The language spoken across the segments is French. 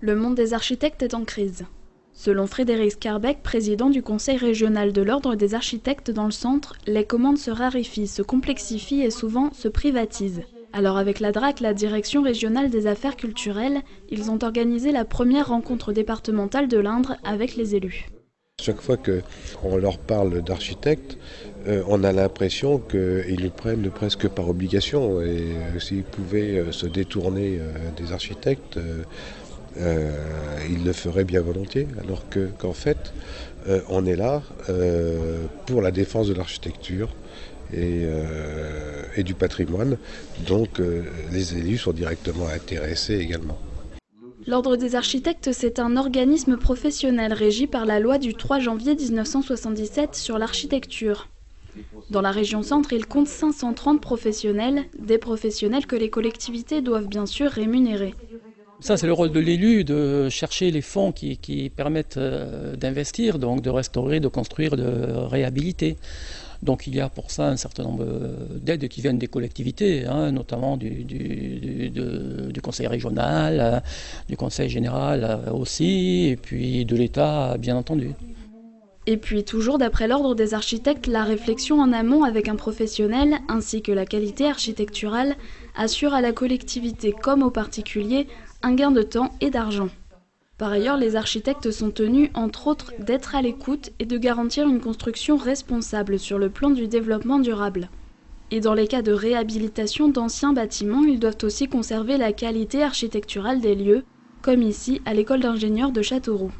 Le monde des architectes est en crise. Selon Frédéric Skarbek, président du Conseil régional de l'Ordre des architectes dans le centre, les commandes se raréfient, se complexifient et souvent se privatisent. Alors avec la DRAC, la Direction régionale des affaires culturelles, ils ont organisé la première rencontre départementale de l'Indre avec les élus. Chaque fois qu'on leur parle d'architectes, on a l'impression qu'ils nous prennent presque par obligation. Et s'ils pouvaient se détourner des architectes, ils le feraient bien volontiers. Alors qu'en fait, on est là pour la défense de l'architecture et du patrimoine. Donc les élus sont directement intéressés également. L'Ordre des architectes, c'est un organisme professionnel régi par la loi du 3 janvier 1977 sur l'architecture. Dans la région centre, il compte 530 professionnels, des professionnels que les collectivités doivent bien sûr rémunérer. Ça, c'est le rôle de l'élu, de chercher les fonds qui permettent d'investir, donc de restaurer, de construire, de réhabiliter. Donc il y a pour ça un certain nombre d'aides qui viennent des collectivités, notamment du conseil régional, du conseil général aussi, et puis de l'État bien entendu. Et puis toujours d'après l'Ordre des architectes, la réflexion en amont avec un professionnel, ainsi que la qualité architecturale, assure à la collectivité comme aux particuliers un gain de temps et d'argent. Par ailleurs, les architectes sont tenus, entre autres, d'être à l'écoute et de garantir une construction responsable sur le plan du développement durable. Et dans les cas de réhabilitation d'anciens bâtiments, ils doivent aussi conserver la qualité architecturale des lieux, comme ici à l'école d'ingénieurs de Châteauroux.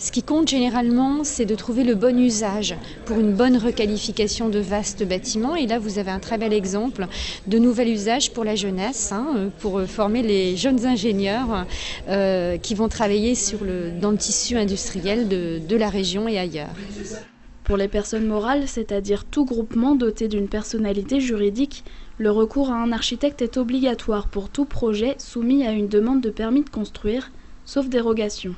Ce qui compte généralement, c'est de trouver le bon usage pour une bonne requalification de vastes bâtiments. Et là, vous avez un très bel exemple de nouvel usage pour la jeunesse, pour former les jeunes ingénieurs qui vont travailler dans le tissu industriel de la région et ailleurs. Pour les personnes morales, c'est-à-dire tout groupement doté d'une personnalité juridique, le recours à un architecte est obligatoire pour tout projet soumis à une demande de permis de construire, sauf dérogation.